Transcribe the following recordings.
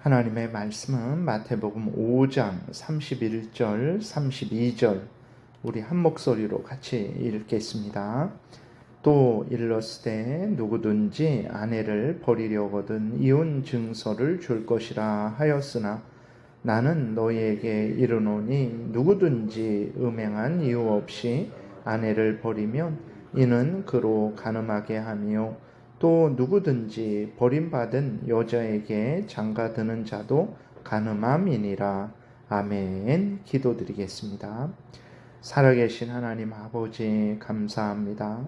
하나님의 말씀은 마태복음 5장 31절, 32절 우리 한 목소리로 같이 읽겠습니다. 또 일렀으되 누구든지 아내를 버리려거든 이혼 증서를 줄 것이라 하였으나 나는 너희에게 이르노니 누구든지 음행한 이유 없이 아내를 버리면 이는 그로 간음하게 하며 또 누구든지 버림받은 여자에게 장가드는 자도 간음함이니라. 아멘. 기도드리겠습니다. 살아계신 하나님 아버지 감사합니다.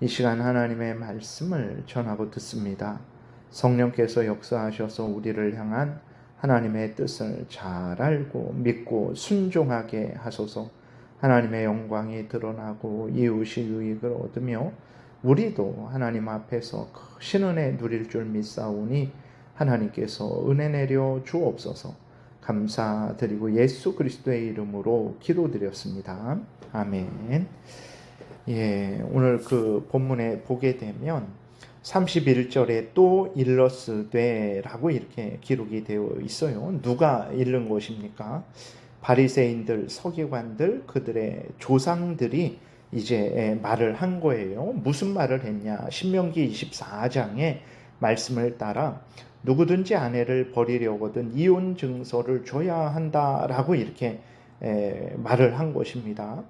이 시간 하나님의 말씀을 전하고 듣습니다. 성령께서 역사하셔서 우리를 향한 하나님의 뜻을 잘 알고 믿고 순종하게 하소서. 하나님의 영광이 드러나고 이웃이 유익을 얻으며 우리도 하나님 앞에서 크신 은혜 누릴 줄 믿사오니 하나님께서 은혜 내려 주옵소서. 감사드리고 예수 그리스도의 이름으로 기도드렸습니다. 아멘. 오늘 그 본문에 보게 되면 31절에 또 일러스되라고 이렇게 기록이 되어 있어요. 누가 읽는 것입니까? 바리새인들, 서기관들, 그들의 조상들이 이제 말을 한 거예요. 무슨 말을 했냐? 신명기 24장의 말씀을 따라 누구든지 아내를 버리려거든 이혼 증서를 줘야 한다라고 이렇게 말을 한 것입니다.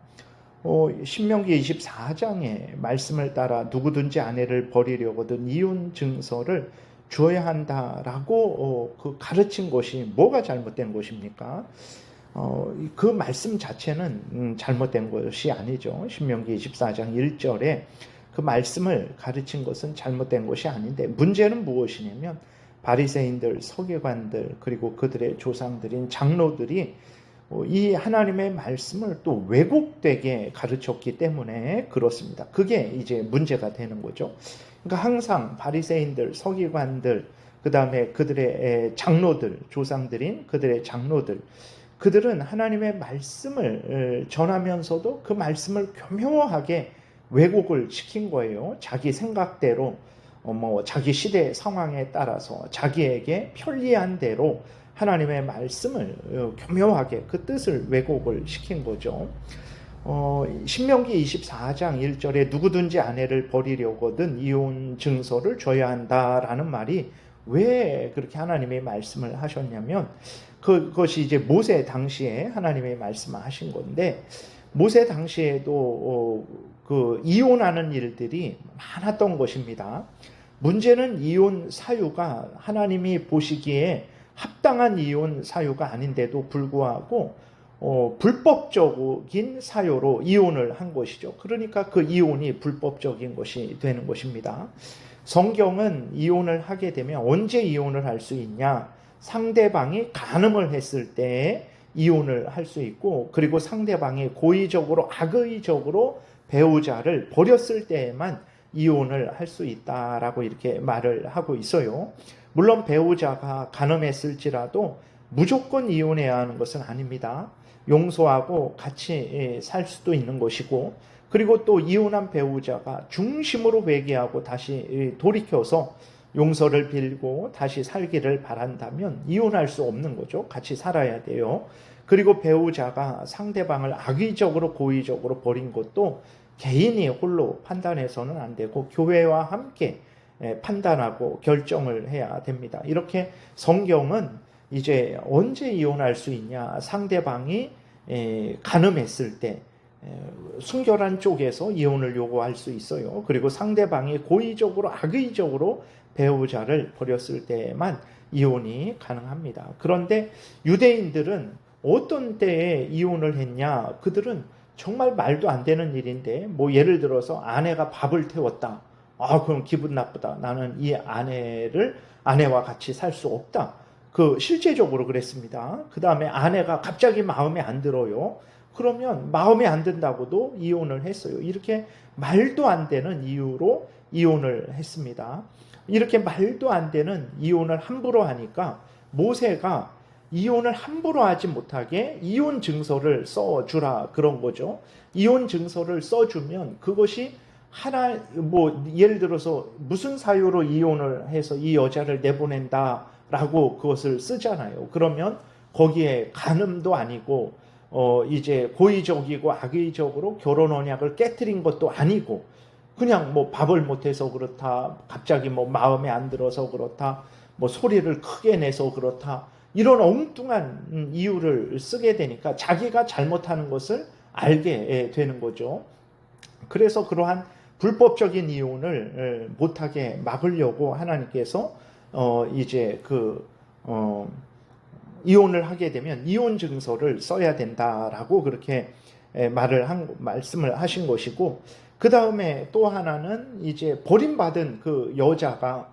신명기 24장의 말씀을 따라 누구든지 아내를 버리려거든 이혼 증서를 줘야 한다라고 가르친 것이 뭐가 잘못된 것입니까? 그 말씀 자체는 잘못된 것이 아니죠. 신명기 24장 1절에 그 말씀을 가르친 것은 잘못된 것이 아닌데 문제는 무엇이냐면 바리새인들, 서기관들 그리고 그들의 조상들인 장로들이 이 하나님의 말씀을 또 왜곡되게 가르쳤기 때문에 그렇습니다. 그게 이제 문제가 되는 거죠. 그러니까 항상 바리새인들, 서기관들, 그 다음에 그들의 장로들, 조상들인 그들의 장로들, 그들은 하나님의 말씀을 전하면서도 그 말씀을 교묘하게 왜곡을 시킨 거예요. 자기 생각대로, 자기 시대 상황에 따라서 자기에게 편리한 대로 하나님의 말씀을 교묘하게 그 뜻을 왜곡을 시킨 거죠. 신명기 24장 1절에 누구든지 아내를 버리려거든 이혼 증서를 줘야 한다라는 말이 왜 그렇게 하나님의 말씀을 하셨냐면 그것이 이제 모세 당시에 하나님의 말씀을 하신 건데 모세 당시에도 그 이혼하는 일들이 많았던 것입니다. 문제는 이혼 사유가 하나님이 보시기에 합당한 이혼 사유가 아닌데도 불구하고 불법적인 사유로 이혼을 한 것이죠. 그러니까 그 이혼이 불법적인 것이 되는 것입니다. 성경은 이혼을 하게 되면 언제 이혼을 할 수 있냐? 상대방이 간음을 했을 때 이혼을 할 수 있고 그리고 상대방이 고의적으로 악의적으로 배우자를 버렸을 때에만 이혼을 할 수 있다라고 이렇게 말을 하고 있어요. 물론 배우자가 간음했을지라도 무조건 이혼해야 하는 것은 아닙니다. 용서하고 같이 살 수도 있는 것이고 그리고 또 이혼한 배우자가 중심으로 회개하고 다시 돌이켜서 용서를 빌고 다시 살기를 바란다면 이혼할 수 없는 거죠. 같이 살아야 돼요. 그리고 배우자가 상대방을 악의적으로 고의적으로 버린 것도 개인이 홀로 판단해서는 안 되고 교회와 함께 판단하고 결정을 해야 됩니다. 이렇게 성경은 이제 언제 이혼할 수 있냐? 상대방이 간음했을 때 순결한 쪽에서 이혼을 요구할 수 있어요. 그리고 상대방이 고의적으로 악의적으로 배우자를 버렸을 때만 이혼이 가능합니다. 그런데 유대인들은 어떤 때에 이혼을 했냐? 그들은 정말 말도 안 되는 일인데 예를 들어서 아내가 밥을 태웠다. 그럼 기분 나쁘다. 나는 이 아내와 같이 살 수 없다. 실제적으로 그랬습니다. 그 다음에 아내가 갑자기 마음에 안 들어요. 그러면 마음에 안 든다고도 이혼을 했어요. 이렇게 말도 안 되는 이유로 이혼을 했습니다. 이렇게 말도 안 되는 이혼을 함부로 하니까 모세가 이혼을 함부로 하지 못하게 이혼 증서를 써주라 그런 거죠. 이혼 증서를 써주면 그것이 예를 들어서 무슨 사유로 이혼을 해서 이 여자를 내보낸다 라고 그것을 쓰잖아요. 그러면 거기에 간음도 아니고 이제 고의적이고 악의적으로 결혼 언약을 깨트린 것도 아니고 그냥 뭐 밥을 못해서 그렇다, 갑자기 뭐 마음에 안 들어서 그렇다, 뭐 소리를 크게 내서 그렇다, 이런 엉뚱한 이유를 쓰게 되니까 자기가 잘못하는 것을 알게 되는 거죠. 그래서 그러한 불법적인 이혼을 못하게 막으려고 하나님께서 이제 이혼을 하게 되면 이혼 증서를 써야 된다라고 그렇게 말씀을 하신 것이고, 그 다음에 또 하나는 이제 버림받은 그 여자가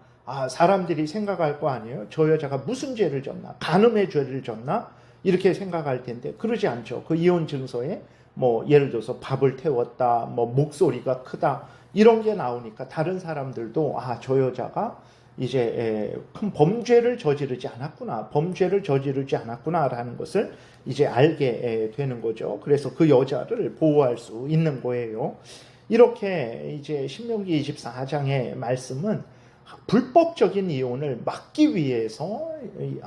사람들이 생각할 거 아니에요. 저 여자가 무슨 죄를 졌나? 간음의 죄를 졌나? 이렇게 생각할 텐데 그러지 않죠. 그 이혼 증서에 뭐 예를 들어서 밥을 태웠다, 뭐 목소리가 크다, 이런 게 나오니까 다른 사람들도 저 여자가 이제 큰 범죄를 저지르지 않았구나라는 것을 이제 알게 되는 거죠. 그래서 그 여자를 보호할 수 있는 거예요. 이렇게 이제 신명기 24장의 말씀은 불법적인 이혼을 막기 위해서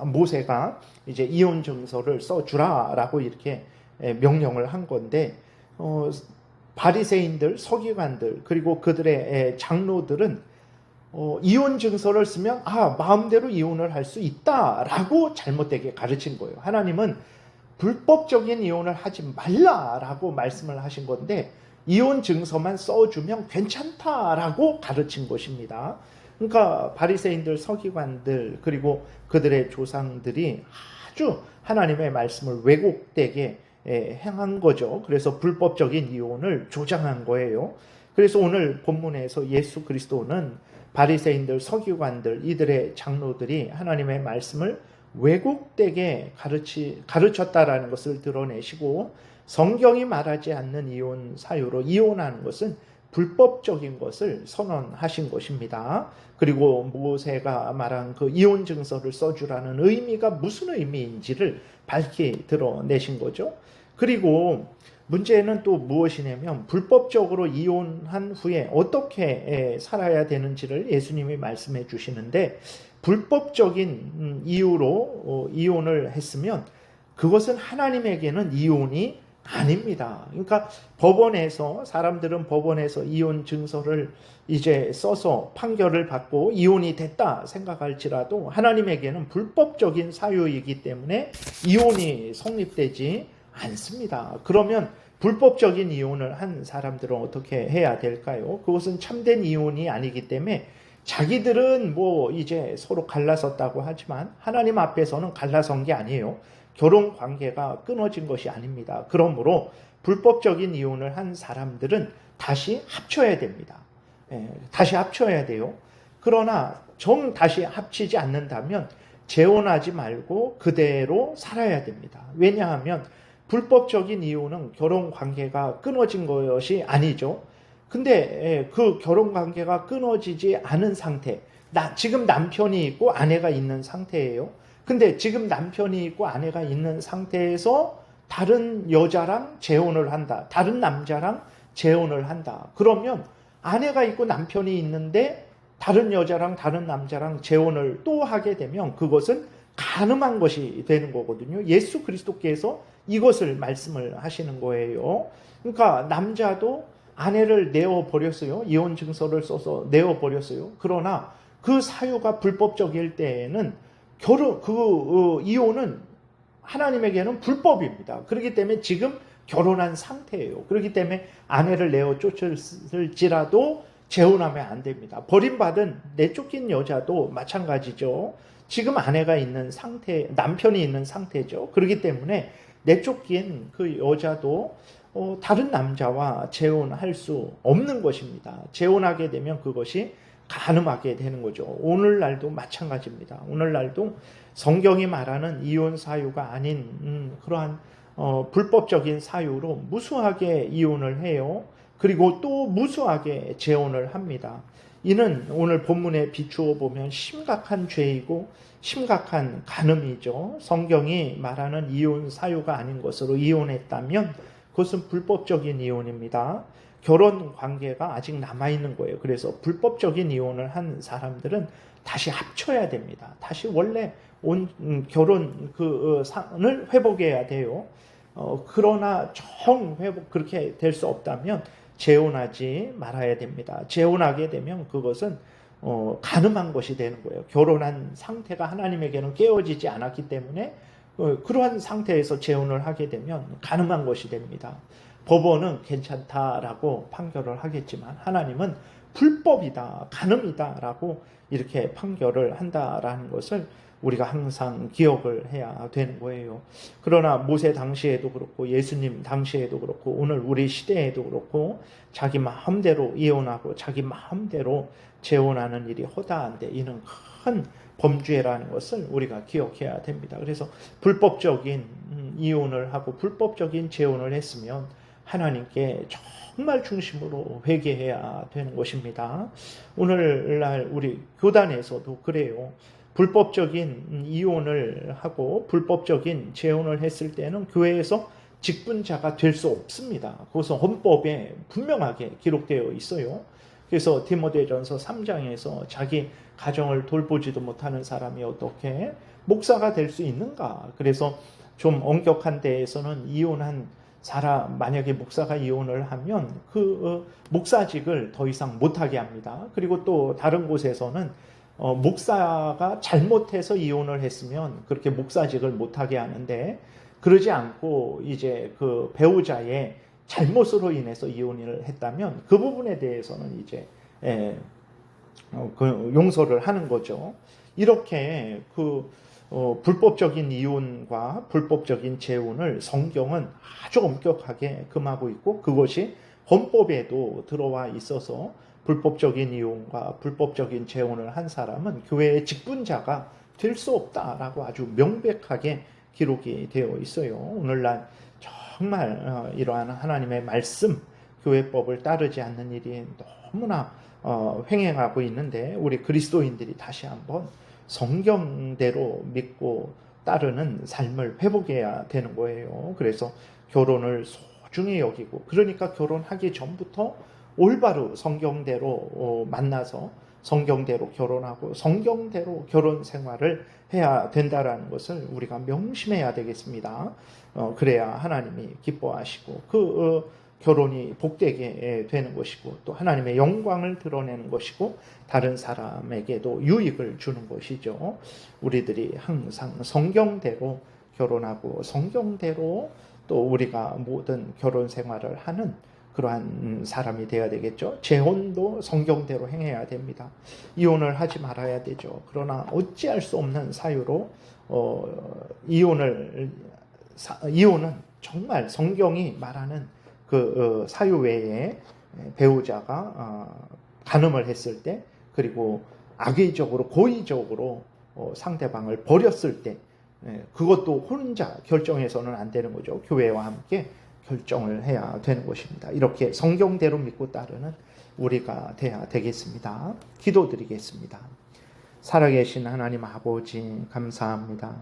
모세가 이제 이혼 증서를 써주라라고 이렇게 명령을 한 건데, 바리새인들, 서기관들, 그리고 그들의 장로들은 이혼 증서를 쓰면 마음대로 이혼을 할 수 있다라고 잘못되게 가르친 거예요. 하나님은 불법적인 이혼을 하지 말라라고 말씀을 하신 건데 이혼 증서만 써주면 괜찮다라고 가르친 것입니다. 그러니까 바리새인들, 서기관들, 그리고 그들의 조상들이 아주 하나님의 말씀을 왜곡되게 행한 거죠. 그래서 불법적인 이혼을 조장한 거예요. 그래서 오늘 본문에서 예수 그리스도는 바리새인들, 서기관들, 이들의 장로들이 하나님의 말씀을 왜곡되게 가르쳤다라는 것을 드러내시고, 성경이 말하지 않는 이혼 사유로 이혼하는 것은 불법적인 것을 선언하신 것입니다. 그리고 모세가 말한 그 이혼 증서를 써주라는 의미가 무슨 의미인지를 밝히 드러내신 거죠. 그리고 문제는 또 무엇이냐면 불법적으로 이혼한 후에 어떻게 살아야 되는지를 예수님이 말씀해 주시는데, 불법적인 이유로 이혼을 했으면 그것은 하나님에게는 이혼이 아닙니다. 그러니까 사람들은 법원에서 이혼 증서를 이제 써서 판결을 받고 이혼이 됐다 생각할지라도 하나님에게는 불법적인 사유이기 때문에 이혼이 성립되지 않습니다. 그러면 불법적인 이혼을 한 사람들은 어떻게 해야 될까요? 그것은 참된 이혼이 아니기 때문에 자기들은 뭐 이제 서로 갈라섰다고 하지만 하나님 앞에서는 갈라선 게 아니에요. 결혼 관계가 끊어진 것이 아닙니다. 그러므로 불법적인 이혼을 한 사람들은 다시 합쳐야 됩니다. 다시 합쳐야 돼요. 그러나 다시 합치지 않는다면 재혼하지 말고 그대로 살아야 됩니다. 왜냐하면 불법적인 이혼은 결혼 관계가 끊어진 것이 아니죠. 근데 그 결혼 관계가 끊어지지 않은 상태, 지금 남편이 있고 아내가 있는 상태예요. 근데 지금 남편이 있고 아내가 있는 상태에서 다른 여자랑 재혼을 한다, 다른 남자랑 재혼을 한다. 그러면 아내가 있고 남편이 있는데 다른 여자랑 다른 남자랑 재혼을 또 하게 되면 그것은 간음한 것이 되는 거거든요. 예수 그리스도께서 이것을 말씀을 하시는 거예요. 그러니까 남자도 아내를 내어버렸어요. 이혼 증서를 써서 내어버렸어요. 그러나 그 사유가 불법적일 때에는 이혼은 하나님에게는 불법입니다. 그렇기 때문에 지금 결혼한 상태예요. 그렇기 때문에 아내를 내어 쫓을지라도 재혼하면 안 됩니다. 버림받은 내쫓긴 여자도 마찬가지죠. 지금 아내가 있는 상태, 남편이 있는 상태죠. 그렇기 때문에 내쫓긴 그 여자도 다른 남자와 재혼할 수 없는 것입니다. 재혼하게 되면 그것이 간음하게 되는 거죠. 오늘날도 마찬가지입니다. 오늘날도 성경이 말하는 이혼 사유가 아닌 그러한 불법적인 사유로 무수하게 이혼을 해요. 그리고 또 무수하게 재혼을 합니다. 이는 오늘 본문에 비추어 보면 심각한 죄이고 심각한 간음이죠. 성경이 말하는 이혼 사유가 아닌 것으로 이혼했다면 그것은 불법적인 이혼입니다. 결혼 관계가 아직 남아있는 거예요. 그래서 불법적인 이혼을 한 사람들은 다시 합쳐야 됩니다. 다시 원래 결혼 상을 회복해야 돼요. 그러나 회복 그렇게 될 수 없다면 재혼하지 말아야 됩니다. 재혼하게 되면 그것은 가늠한 것이 되는 거예요. 결혼한 상태가 하나님에게는 깨어지지 않았기 때문에 그러한 상태에서 재혼을 하게 되면 가늠한 것이 됩니다. 법원은 괜찮다라고 판결을 하겠지만 하나님은 불법이다, 가늠이다라고 이렇게 판결을 한다라는 것을 우리가 항상 기억을 해야 되는 거예요. 그러나 모세 당시에도 그렇고 예수님 당시에도 그렇고 오늘 우리 시대에도 그렇고 자기 마음대로 이혼하고 자기 마음대로 재혼하는 일이 허다한데 이는 큰 범죄라는 것을 우리가 기억해야 됩니다. 그래서 불법적인 이혼을 하고 불법적인 재혼을 했으면 하나님께 정말 중심으로 회개해야 되는 것입니다. 오늘날 우리 교단에서도 그래요. 불법적인 이혼을 하고 불법적인 재혼을 했을 때는 교회에서 직분자가 될 수 없습니다. 그것은 헌법에 분명하게 기록되어 있어요. 그래서 디모데전서 3장에서 자기 가정을 돌보지도 못하는 사람이 어떻게 목사가 될 수 있는가? 그래서 좀 엄격한 데에서는 이혼한 사람, 만약에 목사가 이혼을 하면 그 목사직을 더 이상 못하게 합니다. 그리고 또 다른 곳에서는 목사가 잘못해서 이혼을 했으면 그렇게 목사직을 못하게 하는데 그러지 않고 이제 그 배우자의 잘못으로 인해서 이혼을 했다면 그 부분에 대해서는 이제 그 용서를 하는 거죠. 이렇게 불법적인 이혼과 불법적인 재혼을 성경은 아주 엄격하게 금하고 있고 그것이 헌법에도 들어와 있어서 불법적인 이혼과 불법적인 재혼을 한 사람은 교회의 직분자가 될 수 없다라고 아주 명백하게 기록이 되어 있어요. 오늘날 정말 이러한 하나님의 말씀, 교회법을 따르지 않는 일이 너무나 횡행하고 있는데 우리 그리스도인들이 다시 한번 성경대로 믿고 따르는 삶을 회복해야 되는 거예요. 그래서 결혼을 소중히 여기고 그러니까 결혼하기 전부터 올바로 성경대로 만나서 성경대로 결혼하고 성경대로 결혼 생활을 해야 된다라는 것을 우리가 명심해야 되겠습니다. 그래야 하나님이 기뻐하시고 결혼이 복되게 되는 것이고 또 하나님의 영광을 드러내는 것이고 다른 사람에게도 유익을 주는 것이죠. 우리들이 항상 성경대로 결혼하고 성경대로 또 우리가 모든 결혼 생활을 하는 그러한 사람이 되어야 되겠죠. 재혼도 성경대로 행해야 됩니다. 이혼을 하지 말아야 되죠. 그러나 어찌할 수 없는 사유로 이혼은 정말 성경이 말하는 그 사유 외에 배우자가 간음을 했을 때 그리고 악의적으로 고의적으로 상대방을 버렸을 때 그것도 혼자 결정해서는 안 되는 거죠. 교회와 함께 결정을 해야 되는 것입니다. 이렇게 성경대로 믿고 따르는 우리가 돼야 되겠습니다. 기도드리겠습니다. 살아계신 하나님 아버지 감사합니다.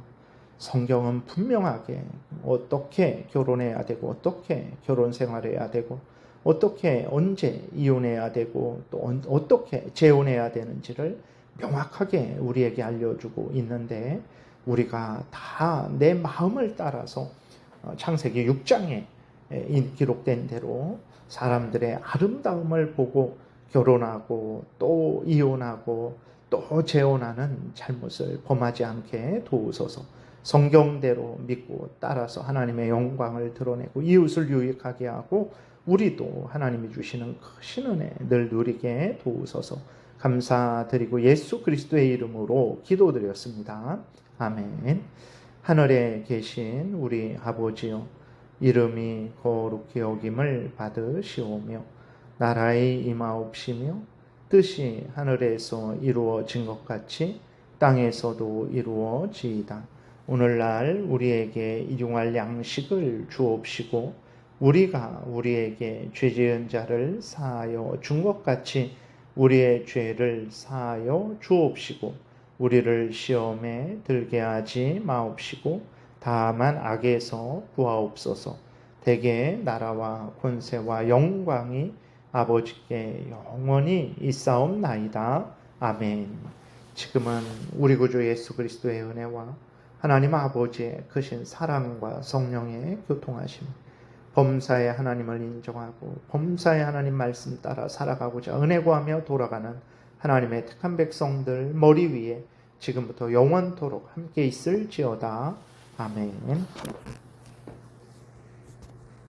성경은 분명하게 어떻게 결혼해야 되고 어떻게 결혼 생활해야 되고 어떻게 언제 이혼해야 되고 또 어떻게 재혼해야 되는지를 명확하게 우리에게 알려주고 있는데 우리가 다 내 마음을 따라서 창세기 6장에 기록된 대로 사람들의 아름다움을 보고 결혼하고 또 이혼하고 또 재혼하는 잘못을 범하지 않게 도우소서. 성경대로 믿고 따라서 하나님의 영광을 드러내고 이웃을 유익하게 하고 우리도 하나님이 주시는 크신 은혜 늘 누리게 도우소서. 감사드리고 예수 그리스도의 이름으로 기도드렸습니다. 아멘. 하늘에 계신 우리 아버지요, 이름이 거룩히 여김을 받으시오며 나라의 임하옵시며 뜻이 하늘에서 이루어진 것 같이 땅에서도 이루어지이다. 오늘날 우리에게 일용할 양식을 주옵시고 우리가 우리에게 죄 지은 자를 사하여 준 것 같이 우리의 죄를 사하여 주옵시고 우리를 시험에 들게 하지 마옵시고 다만 악에서 구하옵소서. 대개 나라와 권세와 영광이 아버지께 영원히 있사옵나이다. 아멘. 지금은 우리 구주 예수 그리스도의 은혜와 하나님 아버지의 크신 사랑과 성령의 교통하심, 범사의 하나님을 인정하고 범사의 하나님 말씀 따라 살아가고자 은혜 구하며 돌아가는 하나님의 택한 백성들 머리 위에 지금부터 영원토록 함께 있을지어다. 아멘.